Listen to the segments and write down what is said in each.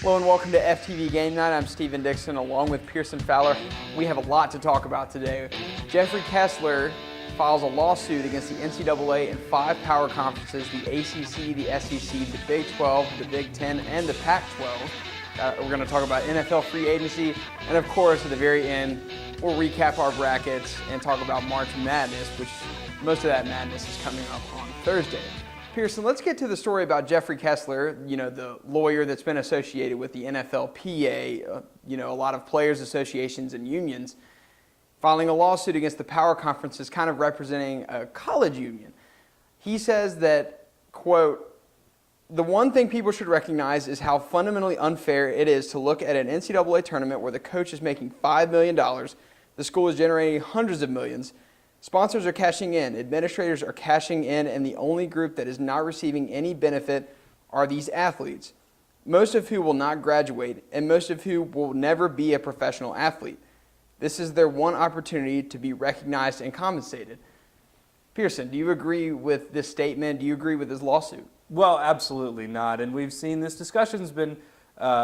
Hello and welcome to FTV Gamenight. I'm Stephen Dixon along with Pearson Fowler. We have a lot to talk about today. Jeffrey Kessler files a lawsuit against the NCAA and 5 power conferences, the ACC, the SEC, the Big 12, the Big 10, and the Pac-12. We're going to talk about NFL free agency, and of course at the very end we'll recap our brackets and talk about March Madness, which most of that madness is coming up on Thursday. Pearson, let's get to the story about Jeffrey Kessler, the lawyer that's been associated with the NFLPA, a lot of players' associations and unions, filing a lawsuit against the power conferences kind of representing a college union. He says that, quote, "The one thing people should recognize is how fundamentally unfair it is to look at an NCAA tournament where the coach is making $5 million, the school is generating hundreds of millions, sponsors are cashing in, administrators are cashing in, and the only group that is not receiving any benefit are these athletes, most of who will not graduate and most of who will never be a professional athlete. This is their one opportunity to be recognized and compensated." Pearson, do you agree with this statement? Do you agree with this lawsuit? Well, absolutely not. And we've seen this discussion's been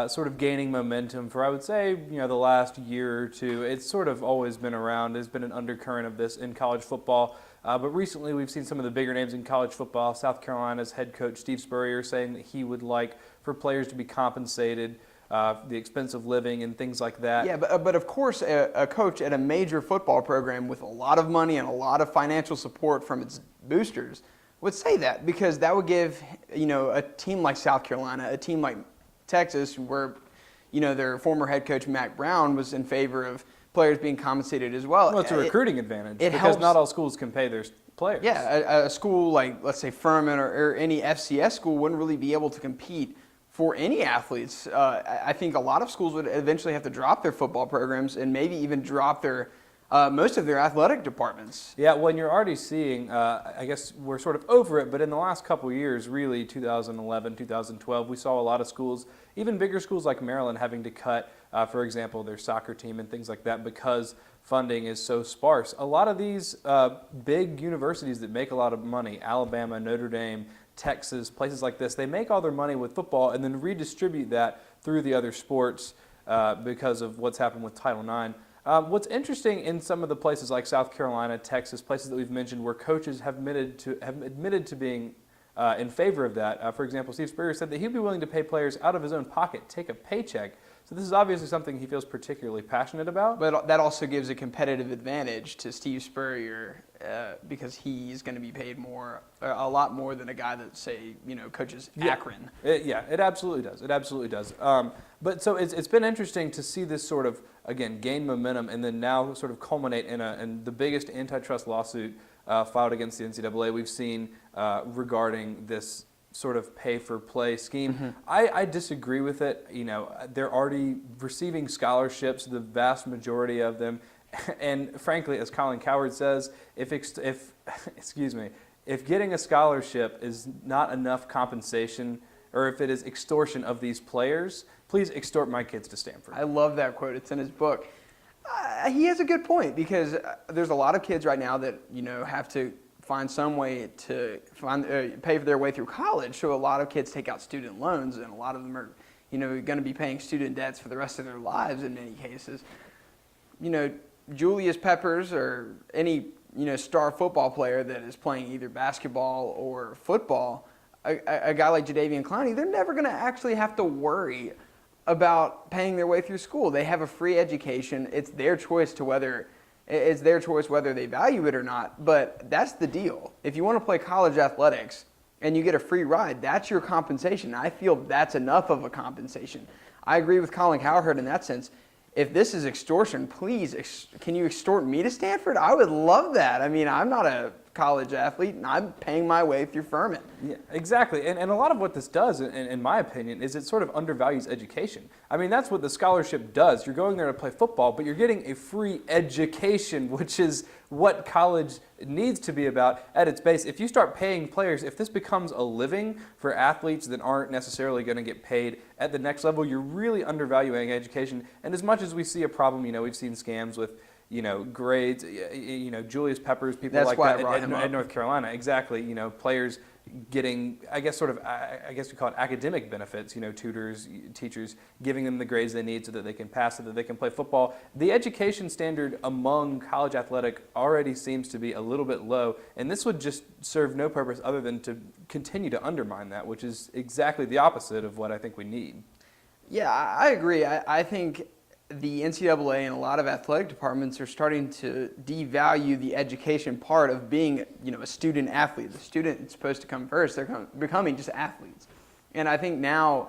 sort of gaining momentum for, I would say, the last year or two. It's sort of always been around. There's been an undercurrent of this in college football. But recently we've seen some of the bigger names in college football. South Carolina's head coach Steve Spurrier saying that he would like for players to be compensated the expense of living and things like that. Yeah, but of course a coach at a major football program with a lot of money and a lot of financial support from its boosters would say that, because that would give a team like South Carolina, a team like Texas, where their former head coach Mack Brown was in favor of players being compensated as well. Well, it's a recruiting advantage because helps. Not all schools can pay their players. Yeah, a school like, let's say, Furman or any FCS school wouldn't really be able to compete for any athletes. I think a lot of schools would eventually have to drop their football programs and maybe even drop their most of their athletic departments. Yeah, when you're already seeing, I guess we're sort of over it, but in the last couple of years, really 2011, 2012, we saw a lot of schools, even bigger schools like Maryland, having to cut, for example, their soccer team and things like that because funding is so sparse. A lot of these big universities that make a lot of money, Alabama, Notre Dame, Texas, places like this, they make all their money with football and then redistribute that through the other sports because of what's happened with Title IX. What's interesting in some of the places like South Carolina, Texas, places that we've mentioned where coaches have admitted to being in favor of that. For example, Steve Spurrier said that he'd be willing to pay players out of his own pocket, take a paycheck. So this is obviously something he feels particularly passionate about. But that also gives a competitive advantage to Steve Spurrier because he's going to be paid a lot more than a guy that, say, coaches Akron. It absolutely does. It absolutely does. But so it's been interesting to see this sort of, again, gain momentum and then now sort of culminate in the biggest antitrust lawsuit filed against the NCAA we've seen regarding this sort of pay-for-play scheme. Mm-hmm. I disagree with it. They're already receiving scholarships, the vast majority of them. And frankly, as Colin Cowherd says, if getting a scholarship is not enough compensation, or if it is extortion of these players, please extort my kids to Stanford. I love that quote. It's in his book. He has a good point, because there's a lot of kids right now that have to find some way to pay for their way through college. So a lot of kids take out student loans, and a lot of them are going to be paying student debts for the rest of their lives in many cases. Julius Peppers or any star football player that is playing either basketball or football, a guy like Jadeveon Clowney, they're never going to actually have to worry about paying their way through school. They have a free education. It's their choice whether they value it or not, but that's the deal. If you want to play college athletics and you get a free ride, that's your compensation. I feel that's enough of a compensation. I agree with Colin Cowherd in that sense. If this is extortion, please, can you extort me to Stanford? I would love that. I mean, I'm not a college athlete, and I'm paying my way through Furman. Yeah, exactly. And a lot of what this does, in my opinion, is it sort of undervalues education. I mean, that's what the scholarship does. You're going there to play football, but you're getting a free education, which is what college needs to be about at its base. If you start paying players, if this becomes a living for athletes that aren't necessarily going to get paid at the next level, you're really undervaluing education. And as much as we see a problem, we've seen scams with grades, Julius Peppers, people That's like why that at North Carolina. Exactly. Players getting, I guess we call it academic benefits, tutors, teachers, giving them the grades they need so that they can pass, so that they can play football. The education standard among college athletic already seems to be a little bit low, and this would just serve no purpose other than to continue to undermine that, which is exactly the opposite of what I think we need. Yeah, I agree. I think the NCAA and a lot of athletic departments are starting to devalue the education part of being, a student athlete. The student is supposed to come first. They're becoming just athletes. And I think now,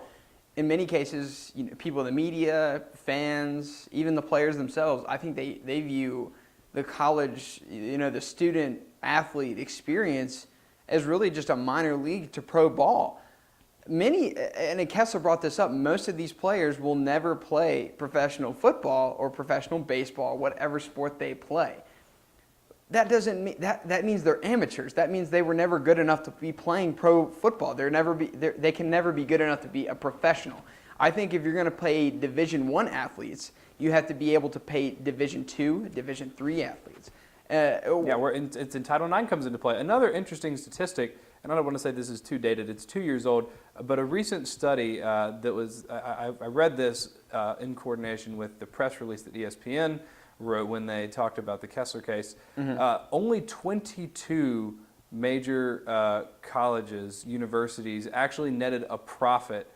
in many cases, people in the media, fans, even the players themselves, I think they view the college, the student athlete experience as really just a minor league to pro ball. And Kessler brought this up, most of these players will never play professional football or professional baseball, whatever sport they play. That doesn't mean that means they're amateurs. That means they were never good enough to be playing pro football. They can never be good enough to be a professional. I think if you're going to play Division I athletes, you have to be able to pay Division II, Division III athletes. It's in Title IX comes into play. Another interesting statistic, and I don't want to say this is too dated, it's 2 years old, but a recent study I read this in coordination with the press release that ESPN wrote when they talked about the Kessler case. Only 22 major colleges, universities actually netted a profit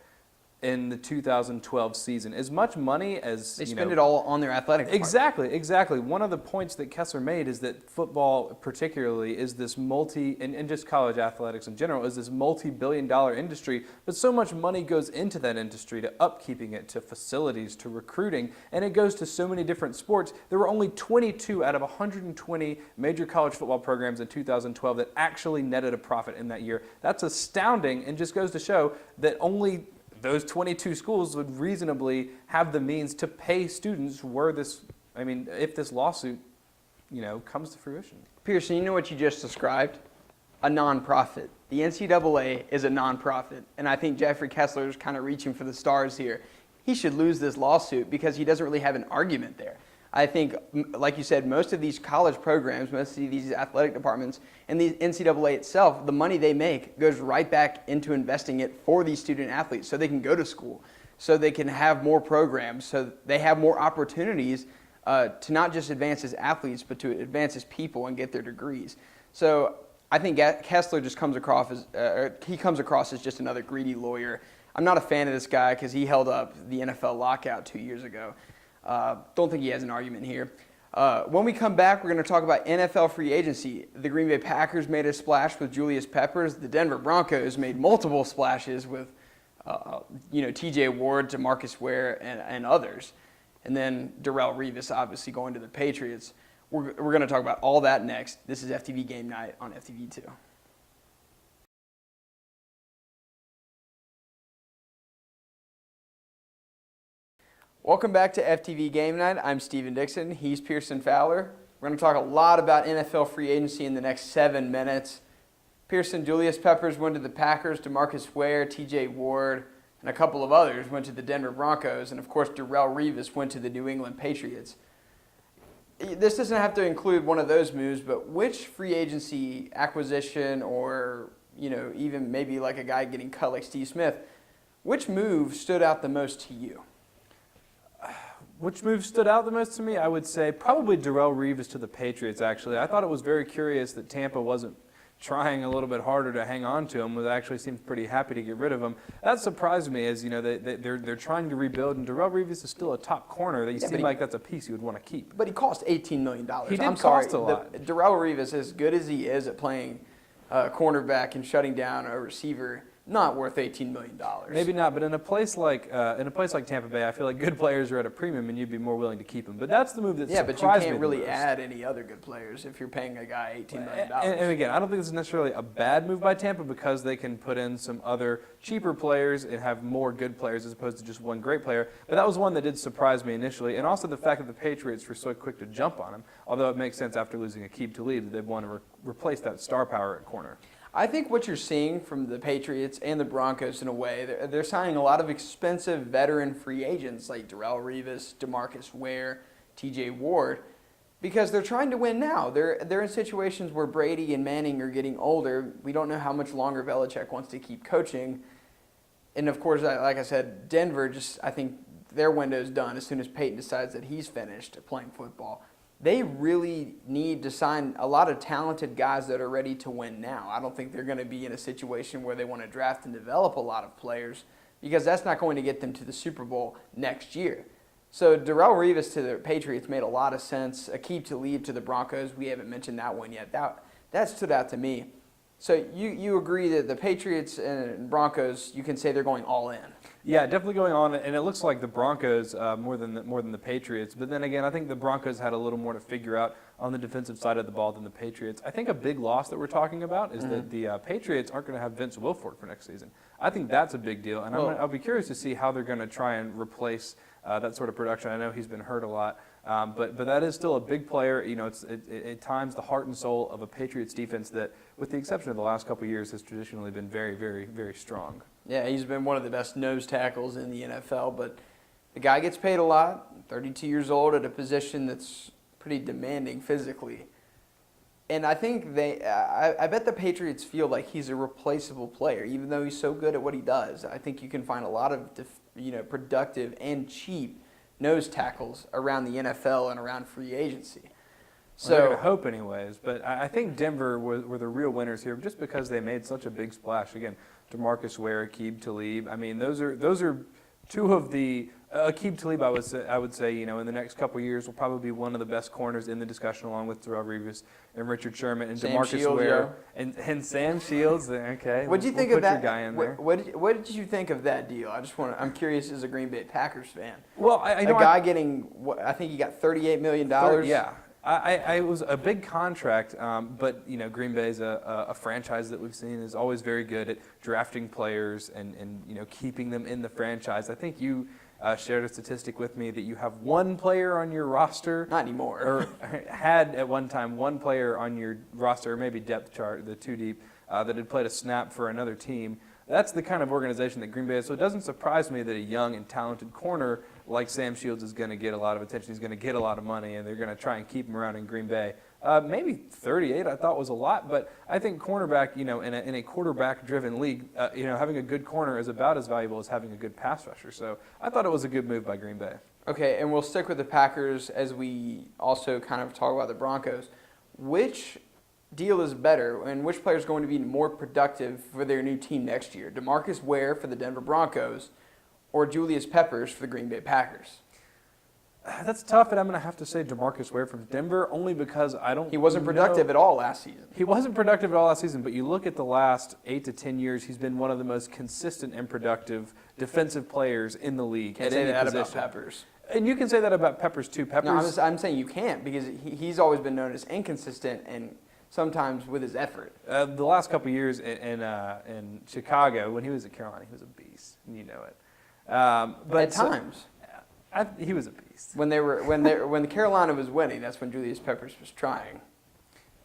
in the 2012 season. As much money as they spend it all on their athletic department. Exactly. One of the points that Kessler made is that football particularly is this and just college athletics in general, is this multi-billion-dollar industry, but so much money goes into that industry, to upkeeping it, to facilities, to recruiting, and it goes to so many different sports. There were only 22 out of 120 major college football programs in 2012 that actually netted a profit in that year. That's astounding, and just goes to show that only those 22 schools would reasonably have the means to pay students if this lawsuit, comes to fruition. Pearson, you know what you just described? A nonprofit. The NCAA is a nonprofit, and I think Jeffrey Kessler is kind of reaching for the stars here. He should lose this lawsuit because he doesn't really have an argument there. I think, like you said, most of these college programs, most of these athletic departments, and the NCAA itself, the money they make goes right back into investing it for these student athletes so they can go to school, so they can have more programs, so they have more opportunities to not just advance as athletes, but to advance as people and get their degrees. So I think Kessler just comes across as just another greedy lawyer. I'm not a fan of this guy because he held up the NFL lockout 2 years ago. Don't think he has an argument here. When we come back, we're going to talk about NFL free agency. The Green Bay Packers made a splash with Julius Peppers. The Denver Broncos made multiple splashes with, T.J. Ward, DeMarcus Ware, and others. And then Darrelle Revis obviously going to the Patriots. We're going to talk about all that next. This is FTV Game Night on FTV2. Welcome back to FTV Game Night. I'm Steven Dixon. He's Pearson Fowler. We're going to talk a lot about NFL free agency in the next 7 minutes. Pearson, Julius Peppers went to the Packers, DeMarcus Ware, T.J. Ward, and a couple of others went to the Denver Broncos, and of course Darrelle Revis went to the New England Patriots. This doesn't have to include one of those moves, but which free agency acquisition or, even maybe like a guy getting cut like Steve Smith, which move stood out the most to you? Which move stood out the most to me? I would say probably Darrelle Revis to the Patriots, actually. I thought it was very curious that Tampa wasn't trying a little bit harder to hang on to him, but actually seemed pretty happy to get rid of him. That surprised me, as they're trying to rebuild, and Darrelle Revis is still a top corner. They seem like that's a piece you would want to keep. But he cost $18 million. He did cost a lot. Darrelle Revis, as good as he is at playing cornerback and shutting down a receiver, not worth $18 million. Maybe not, but in a place like Tampa Bay, I feel like good players are at a premium, and you'd be more willing to keep them. But that's the move that surprised me. Yeah, but you can't really add any other good players if you're paying a guy $18 million. And again, I don't think this is necessarily a bad move by Tampa because they can put in some other cheaper players and have more good players as opposed to just one great player. But that was one that did surprise me initially, and also the fact that the Patriots were so quick to jump on him. Although it makes sense after losing Aqib Talib that they'd want to replace that star power at corner. I think what you're seeing from the Patriots and the Broncos in a way, they're signing a lot of expensive veteran free agents like Darrelle Revis, DeMarcus Ware, T.J. Ward. Because they're trying to win now. They're in situations where Brady and Manning are getting older. We don't know how much longer Belichick wants to keep coaching. And, of course, like I said, Denver I think their window's done as soon as Peyton decides that he's finished playing football. They really need to sign a lot of talented guys that are ready to win now. I don't think they're going to be in a situation where they want to draft and develop a lot of players because that's not going to get them to the Super Bowl next year. So Darrelle Revis to the Patriots made a lot of sense. Aqib Talib to the Broncos, we haven't mentioned that one yet. That stood out to me. So you agree that the Patriots and Broncos, you can say they're going all in? Yeah, definitely going on, and it looks like the Broncos more than the Patriots. But then again, I think the Broncos had a little more to figure out on the defensive side of the ball than the Patriots. I think a big loss that we're talking about is that the Patriots aren't going to have Vince Wilfork for next season. I think that's a big deal, and I'll be curious to see how they're going to try and replace that sort of production. I know he's been hurt a lot, but that is still a big player. You know, it's at times the heart and soul of a Patriots defense that, with the exception of the last couple of years, has traditionally been very, very, very strong. Yeah, he's been one of the best nose tackles in the NFL, but the guy gets paid a lot, 32 years old at a position that's pretty demanding physically. And I think I bet the Patriots feel like he's a replaceable player, even though he's so good at what he does. I think you can find a lot of productive and cheap nose tackles around the NFL and around free agency. So well, they're going to hope anyways, but I think Denver were the real winners here just because they made such a big splash. Again, DeMarcus Ware, Aqib Talib. I mean, those are two of the Aqib Talib. I would say, in the next couple of years will probably be one of the best corners in the discussion, along with Darrelle Revis and Richard Sherman and DeMarcus Ware and Sam Shields. Okay, what did you think of that? Guy in there. What did you think of that deal? I'm curious as a Green Bay Packers fan. Well, getting I think he got $38 million. Yeah. It was a big contract, but Green Bay's a franchise that we've seen is always very good at drafting players and keeping them in the franchise. I think you shared a statistic with me that you have one player on your roster. Not anymore. Or had at one time one player on your roster, or maybe depth chart, the two deep, that had played a snap for another team. That's the kind of organization that Green Bay is. So it doesn't surprise me that a young and talented corner like Sam Shields is going to get a lot of attention. He's going to get a lot of money, and they're going to try and keep him around in Green Bay. Maybe 38 I thought was a lot, but I think cornerback, in a quarterback-driven league, having a good corner is about as valuable as having a good pass rusher. So I thought it was a good move by Green Bay. Okay, and we'll stick with the Packers as we also kind of talk about the Broncos. Which deal is better, and which player is going to be more productive for their new team next year? DeMarcus Ware for the Denver Broncos or Julius Peppers for the Green Bay Packers? That's tough, and I'm going to have to say DeMarcus Ware from Denver only because He wasn't productive at all last season. He wasn't productive at all last season, but you look at the last 8 to 10 years, he's been one of the most consistent and productive defensive players in the league. Can't say that about Peppers. And you can say that about Peppers too. No, I'm saying you can't because he's always been known as inconsistent and sometimes with his effort. The last couple of years in Chicago, when he was at Carolina, he was a beast, and you know it. But at times, he was a beast. When the Carolina was winning, that's when Julius Peppers was trying.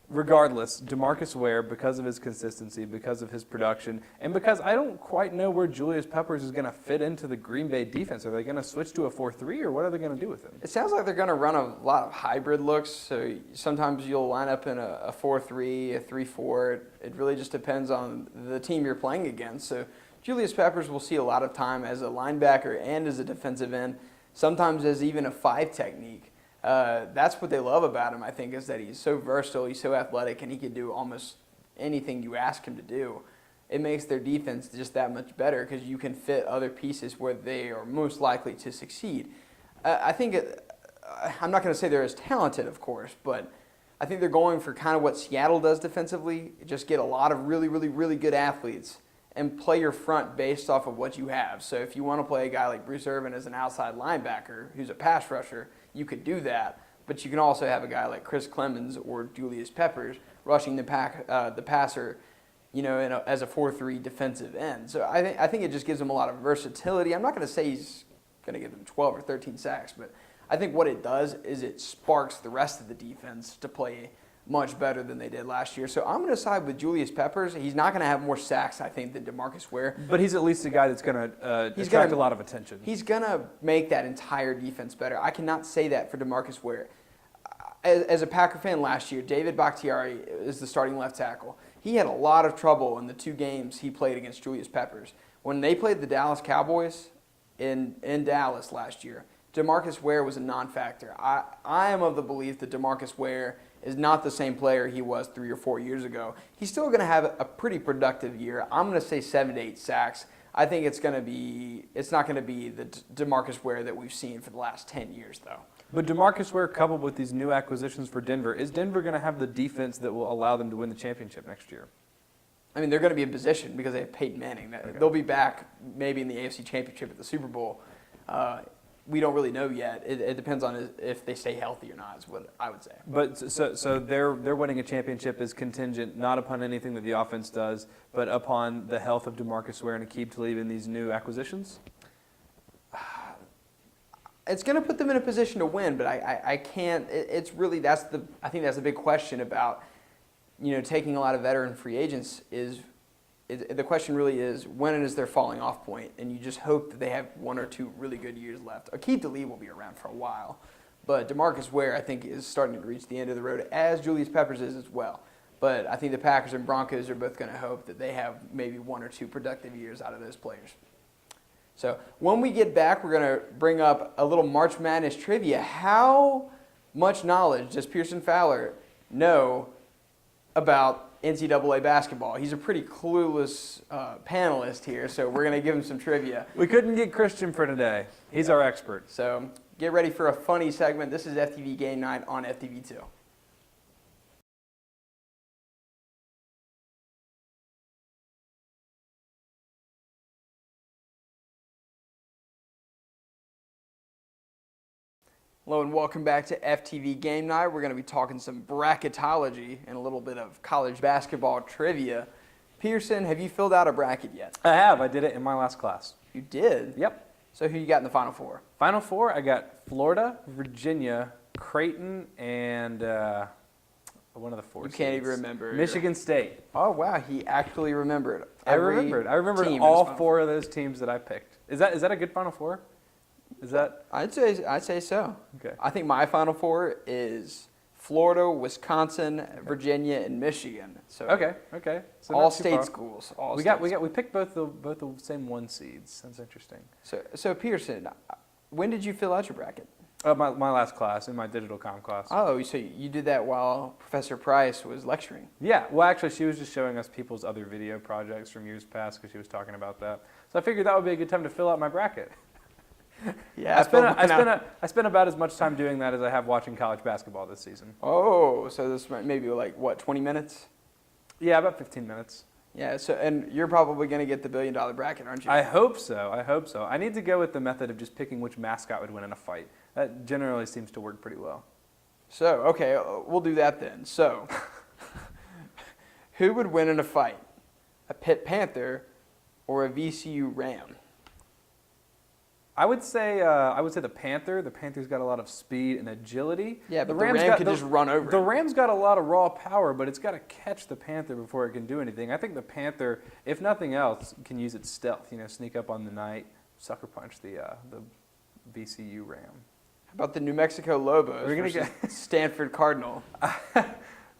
Regardless, DeMarcus Ware, because of his consistency, because of his production, and because I don't quite know where Julius Peppers is going to fit into the Green Bay defense. Are they going to switch to a 4-3, or what are they going to do with him? It sounds like they're going to run a lot of hybrid looks. So sometimes you'll line up in a 4-3, a 3-4. It really just depends on the team you're playing against. So Julius Peppers will see a lot of time as a linebacker and as a defensive end, sometimes as even a 5 technique. That's what they love about him, I think, is that he's so versatile, he's so athletic, and he can do almost anything you ask him to do. It makes their defense just that much better because you can fit other pieces where they are most likely to succeed. I think, I'm not going to say they're as talented, of course, but I think they're going for kind of what Seattle does defensively, just get a lot of really, really, really good athletes and play your front based off of what you have. So if you want to play a guy like Bruce Irvin as an outside linebacker who's a pass rusher, you could do that. But you can also have a guy like Chris Clemens or Julius Peppers rushing the passer, as a 4-3 defensive end. So I think it just gives him a lot of versatility. I'm not going to say he's going to give them 12 or 13 sacks, but I think what it does is it sparks the rest of the defense to play much better than they did last year. So I'm going to side with Julius Peppers. He's not going to have more sacks, I think, than DeMarcus Ware. But he's at least a guy that's going to attract a lot of attention. He's going to make that entire defense better. I cannot say that for DeMarcus Ware. as a Packer fan last year, David Bakhtiari is the starting left tackle. He had a lot of trouble in the 2 games he played against Julius Peppers. When they played the Dallas Cowboys in Dallas last year, DeMarcus Ware was a non-factor. I am of the belief that DeMarcus Ware is not the same player he was 3 or 4 years ago. He's still going to have a pretty productive year. I'm going to say 7 to 8 sacks. I think it's not going to be the DeMarcus Ware that we've seen for the last 10 years, though. But DeMarcus Ware, coupled with these new acquisitions for Denver, is Denver going to have the defense that will allow them to win the championship next year? I mean, they're going to be in position because they have Peyton Manning. Okay. They'll be back maybe in the AFC Championship at the Super Bowl. We don't really know yet. It depends on if they stay healthy or not, is what I would say. But so their winning a championship is contingent not upon anything that the offense does, but upon the health of DeMarcus Ware and Aqib Talib in these new acquisitions? It's going to put them in a position to win, but I can't. It's really I think that's the big question about taking a lot of veteran free agents the question really is when is their falling off point, and you just hope that they have 1 or 2 really good years left. Aqib Talib will be around for a while, but DeMarcus Ware I think is starting to reach the end of the road, as Julius Peppers is as well. But I think the Packers and Broncos are both going to hope that they have maybe 1 or 2 productive years out of those players. So when we get back, we're going to bring up a little March Madness trivia. How much knowledge does Pearson Fowler know about NCAA basketball? He's a pretty clueless panelist here, so we're going to give him some trivia. We couldn't get Christian for today. He's our expert. So get ready for a funny segment. This is FTV Game Night on FTV2. Hello and welcome back to FTV Game Night. We're going to be talking some bracketology and a little bit of college basketball trivia. Pearson, have you filled out a bracket yet? I have. I did it in my last class. You did? Yep. So who you got in the Final Four? Final Four, I got Florida, Virginia, Creighton, and one of the 4 You can't even remember. Michigan State. Oh, wow. He actually remembered. I remembered all 4 of those teams that I picked. Is that a good Final Four? Is that? I'd say so. Okay. I think my Final Four is Florida, Wisconsin, Virginia, and Michigan. So okay. So all state schools. We picked both the same 1 seeds. That's interesting. So Pearson, when did you fill out your bracket? My last class, in my digital comm class. Oh, so you did that while Professor Price was lecturing? Yeah. Well, actually, she was just showing us people's other video projects from years past because she was talking about that. So I figured that would be a good time to fill out my bracket. Yeah, I spent about as much time doing that as I have watching college basketball this season. Oh, so this might maybe 20 minutes? Yeah, about 15 minutes. Yeah, and you're probably going to get the $1 billion bracket, aren't you? I hope so. I need to go with the method of just picking which mascot would win in a fight. That generally seems to work pretty well. So, okay, we'll do that then. So, who would win in a fight? A Pitt Panther or a VCU Ram? I would say the Panther. The Panther's got a lot of speed and agility. Yeah, but the Ram could just run over. The Ram's got a lot of raw power, but it's got to catch the Panther before it can do anything. I think the Panther, if nothing else, can use its stealth. Sneak up on the night, sucker punch the VCU Ram. How about the New Mexico Lobos versus Stanford Cardinal?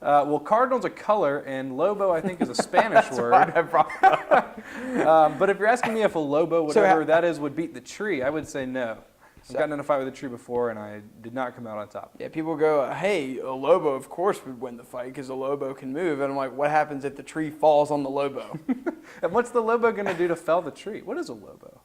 Well, Cardinal's a color, and Lobo, I think, is a Spanish word. But if you're asking me if a Lobo, whatever that is, would beat the tree, I would say no. I've gotten in a fight with a tree before, and I did not come out on top. Yeah, people go, hey, a Lobo, of course, would win the fight because a Lobo can move. And I'm like, what happens if the tree falls on the Lobo? And what's the Lobo going to do to fell the tree? What is a Lobo?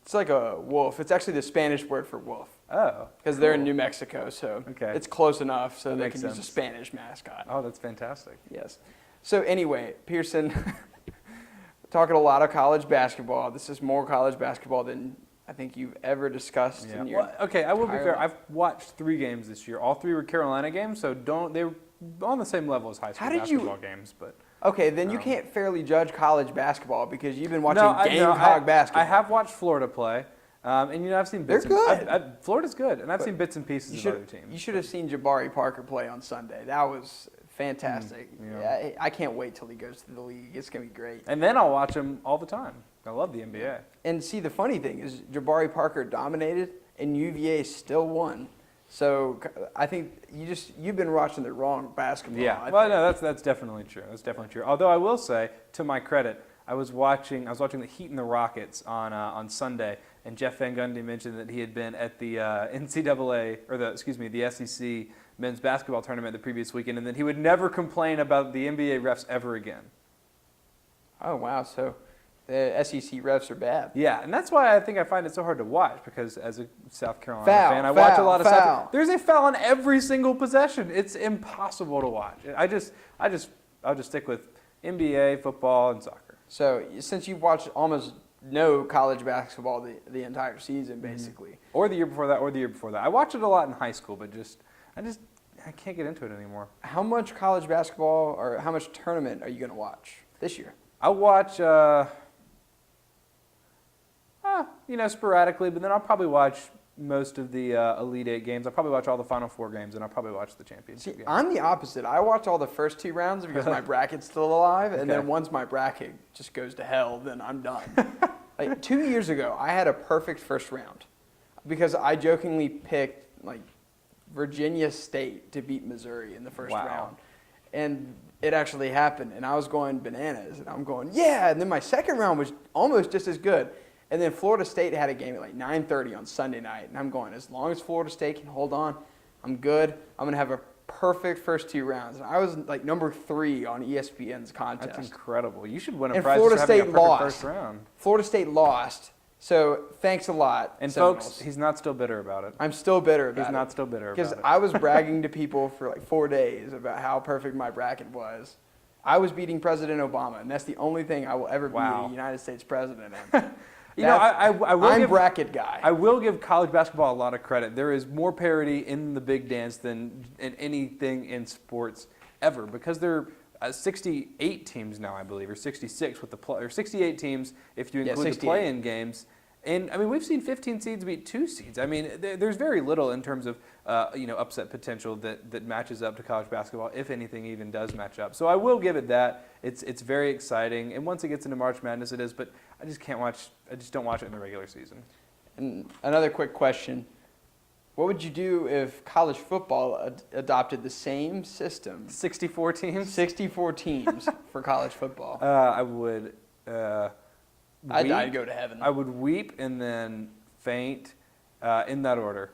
It's like a wolf. It's actually the Spanish word for wolf. Oh, because they're in New Mexico, so it's close enough so they can use a Spanish mascot. Oh, that's fantastic. Yes. So anyway, Pearson, we're talking a lot of college basketball. This is more college basketball than I think you've ever discussed in your okay, I will be fair. I've watched 3 games this year. All 3 were Carolina games, so they were on the same level as high school basketball games. But okay, then you can't fairly judge college basketball because you've been watching Gamecock basketball. I have watched Florida play. And I've seen bits. They're good. Florida's good, and I've seen bits and pieces of other teams. You should have seen Jabari Parker play on Sunday. That was fantastic. I can't wait till he goes to the league. It's gonna be great. And then I'll watch him all the time. I love the NBA. And see, the funny thing is Jabari Parker dominated, and UVA still won. So I think you've been watching the wrong basketball. Yeah. Well, no, that's definitely true. That's definitely true. Although I will say, to my credit, I was watching the Heat and the Rockets on Sunday, and Jeff Van Gundy mentioned that he had been at the NCAA or the SEC men's basketball tournament the previous weekend, and that he would never complain about the NBA refs ever again. Oh wow! So the SEC refs are bad. Yeah, and that's why I find it so hard to watch, because as a South Carolina fan, I watch a lot of South. There's a foul on every single possession. It's impossible to watch. I'll just stick with NBA, football, and soccer. So since you've watched almost no college basketball the entire season, basically, or the year before that, I watched it a lot in high school, but I can't get into it anymore. How much college basketball or how much tournament are you going to watch this year? I'll watch, sporadically, but then I'll probably watch most of the Elite Eight games. I'll probably watch all the Final Four games, and I'll probably watch the championship game. I'm the opposite. I watch all the first 2 rounds because my bracket's still alive, and then once my bracket just goes to hell, then I'm done. Like 2 years ago, I had a perfect first round because I jokingly picked Virginia State to beat Missouri in the first round. And it actually happened, and I was going bananas, and I'm going, yeah, and then my second round was almost just as good. And then Florida State had a game at 9:30 on Sunday night, and I'm going, as long as Florida State can hold on, I'm good. I'm going to have a perfect first 2 rounds. And I was number 3 on ESPN's contest. That's incredible. You should win a and prize Florida for having State a perfect lost. first round. Florida State lost. So thanks a lot, and Seminoles. Folks, he's not still bitter about it. I'm still bitter about it. He's not still bitter about it. Because I was bragging to people for 4 days about how perfect my bracket was. I was beating President Obama, and that's the only thing I will ever be a United States president in. I'm bracket guy. I will give college basketball a lot of credit. There is more parity in the big dance than in anything in sports ever, because there are 68 teams now, I believe, or 66 with or 68 teams if you include the play-in games. And I mean, we've seen 15 seeds beat 2 seeds. I mean, there's very little in terms of upset potential that matches up to college basketball, if anything even does match up. So I will give it that. It's very exciting, and once it gets into March Madness, it is. But I just don't watch it in the regular season. And another quick question: what would you do if college football adopted the same system? 64 teams. 64 teams for college football. I would. I'd go to heaven. I would weep and then faint, in that order.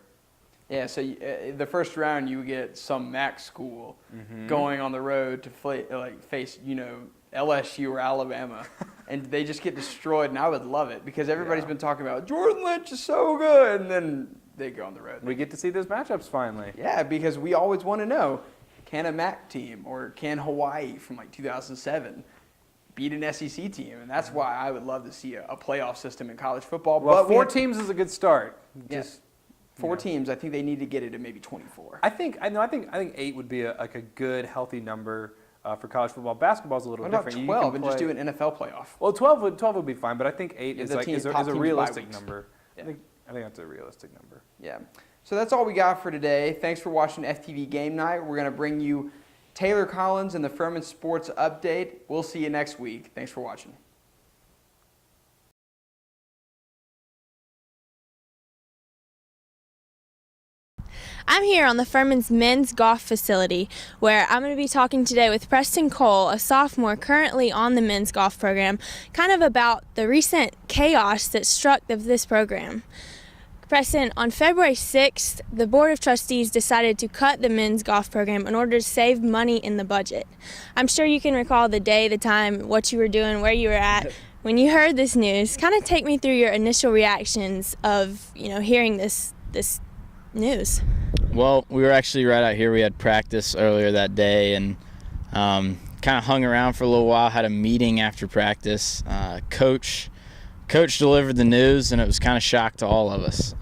Yeah, so the first round you would get some MAC school going on the road to face LSU or Alabama, and they just get destroyed. And I would love it because everybody's been talking about Jordan Lynch is so good, and then they go on the road. We get to see those matchups finally. Yeah, because we always want to know, can a MAC team or can Hawaii from 2007 beat an SEC team? And that's why I would love to see a playoff system in college football. Well, but 4 teams is a good start. Yes, 4 teams. I think they need to get it to maybe 24. I think 8 would be a good, healthy number for college football. Basketball is a little different. 12 and just do an NFL playoff. Well, 12 would be fine, but I think 8 is a realistic number. Yeah. I think that's a realistic number. Yeah. So that's all we got for today. Thanks for watching FTV Game Night. We're going to bring you Taylor Collins and the Furman Sports Update. We'll see you next week. Thanks for watching. I'm here on the Furman's men's golf facility, where I'm going to be talking today with Preston Cole, a sophomore currently on the men's golf program, kind of about the recent chaos that struck this program. Preston, on February 6th, the Board of Trustees decided to cut the men's golf program in order to save money in the budget. I'm sure you can recall the day, the time, what you were doing, where you were at. When you heard this news, kind of take me through your initial reactions of, hearing this news. Well, we were actually right out here. We had practice earlier that day and kind of hung around for a little while, had a meeting after practice. Coach delivered the news, and it was kind of shock to all of us.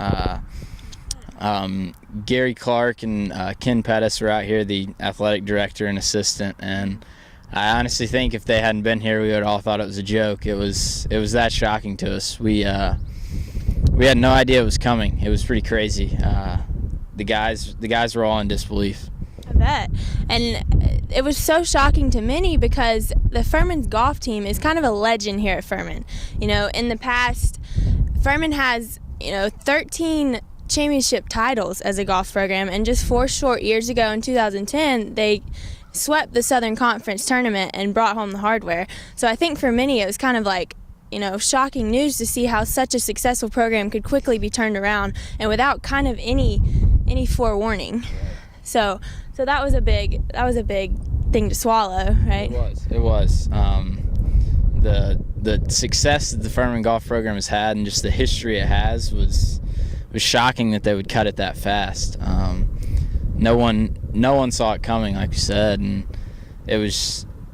Gary Clark and Ken Pettis were out here, the athletic director and assistant, and I honestly think if they hadn't been here, we would have all thought it was a joke. It was that shocking to us. We had no idea it was coming. It was pretty crazy. The guys were all in disbelief. I bet. And it was so shocking to many because the Furman's golf team is kind of a legend here at Furman. In the past, Furman has, 13 championship titles as a golf program, and just 4 short years ago in 2010, they swept the Southern Conference tournament and brought home the hardware. So I think for many it was kind of like, shocking news to see how such a successful program could quickly be turned around and without kind of any forewarning. So that was a big thing to swallow, right? It was. The success that the Furman golf program has had and just the history it has was shocking that they would cut it that fast. No one saw it coming, like you said, and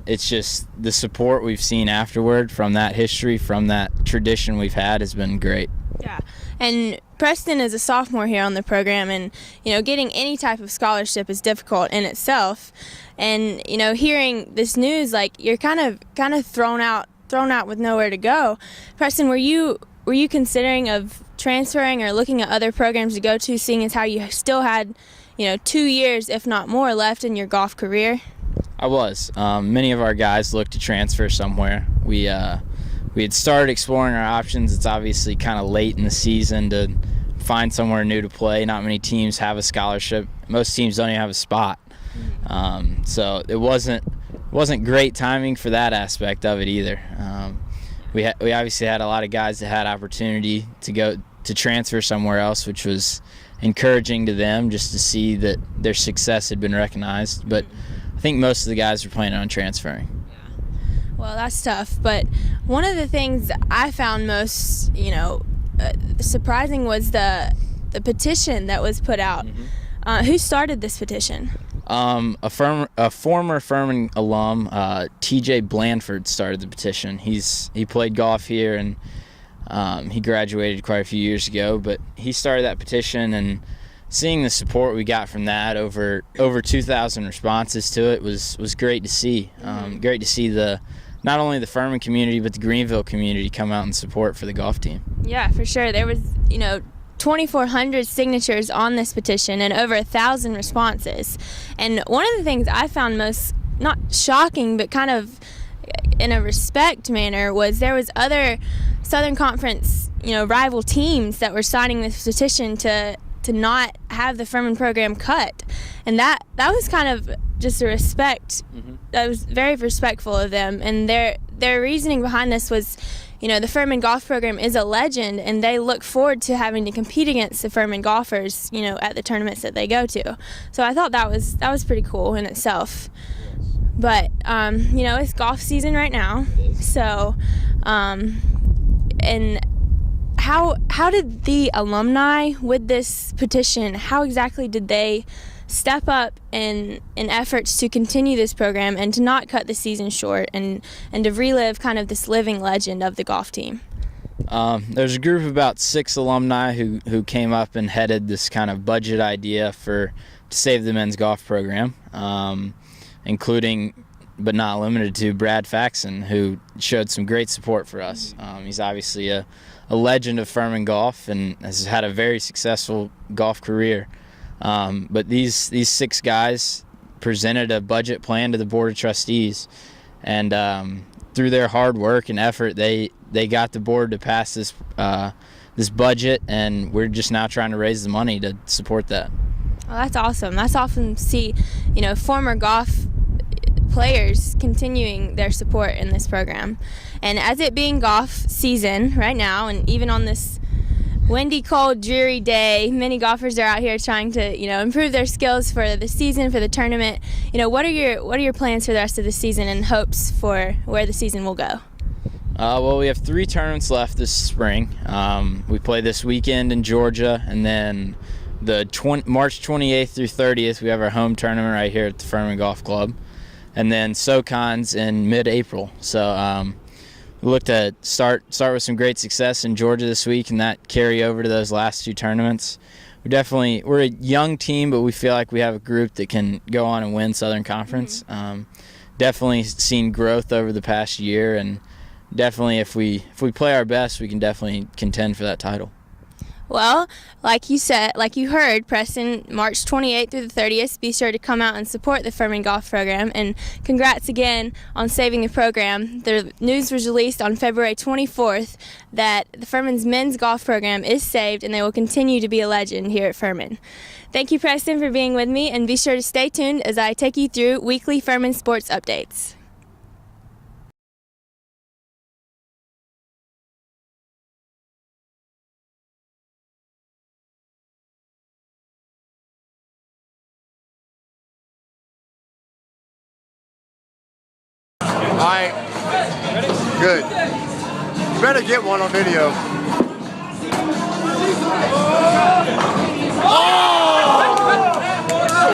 it's just the support we've seen afterward from that history, from that tradition we've had, has been great. Yeah, and Preston is a sophomore here on the program, and getting any type of scholarship is difficult in itself. And hearing this news, like, you're kind of thrown out with nowhere to go. Preston, were you considering of transferring or looking at other programs to go to, seeing as how you still had 2 years, if not more, left in your golf career? I was. Many of our guys looked to transfer somewhere. We had started exploring our options. It's obviously kind of late in the season to find somewhere new to play. Not many teams have a scholarship. Most teams don't even have a spot. So it wasn't great timing for that aspect of it either. We obviously had a lot of guys that had opportunity to transfer somewhere else, which was encouraging to them just to see that their success had been recognized. But I think most of the guys were planning on transferring. Well, that's tough. But one of the things I found most, surprising was the petition that was put out. Who started this petition? A former Furman alum, TJ Blandford, started the petition. He played golf here, and he graduated quite a few years ago. But he started that petition, and seeing the support we got from that, over 2,000 responses to it, was great to see. Great to see not only the Furman community but the Greenville community come out and support for the golf team. Yeah, for sure. There was 2,400 signatures on this petition and over 1,000 responses. And one of the things I found most, not shocking, but kind of in a respect manner, was there was other Southern Conference, rival teams that were signing this petition to not have the Furman program cut. And that was kind of just a respect. That was very respectful of them. And their reasoning behind this was, the Furman golf program is a legend, and they look forward to having to compete against the Furman golfers, at the tournaments that they go to. So I thought that was pretty cool in itself. But it's golf season right now. So, and how did the alumni with this petition? How exactly did they step up in efforts to continue this program and to not cut the season short and to relive kind of this living legend of the golf team? There's a group of about 6 alumni who came up and headed this kind of budget idea to save the men's golf program, including but not limited to Brad Faxon, who showed some great support for us. He's obviously a legend of Furman golf and has had a very successful golf career. But these 6 guys presented a budget plan to the Board of Trustees, and through their hard work and effort, they got the board to pass this budget, and we're just now trying to raise the money to support that. Well, that's awesome. That's awesome to see, former golf players continuing their support in this program. And as it being golf season right now, and even on this windy, cold, dreary day, many golfers are out here trying to, improve their skills for the season, for the tournament. What are your plans for the rest of the season and hopes for where the season will go? Well, we have 3 tournaments left this spring. We play this weekend in Georgia, and then March 28th through 30th, we have our home tournament right here at the Furman Golf Club, and then SoCons in mid-April. So we look to start with some great success in Georgia this week, and that carry over to those last 2 tournaments. We're a young team, but we feel like we have a group that can go on and win Southern Conference. Definitely seen growth over the past year, and definitely if we play our best, we can definitely contend for that title. Well, like you heard, Preston, March 28th through the 30th, be sure to come out and support the Furman Golf Program, and congrats again on saving the program. The news was released on February 24th that the Furman's men's golf program is saved, and they will continue to be a legend here at Furman. Thank you, Preston, for being with me, and be sure to stay tuned as I take you through weekly Furman sports updates. All right. Good. Better get one on video.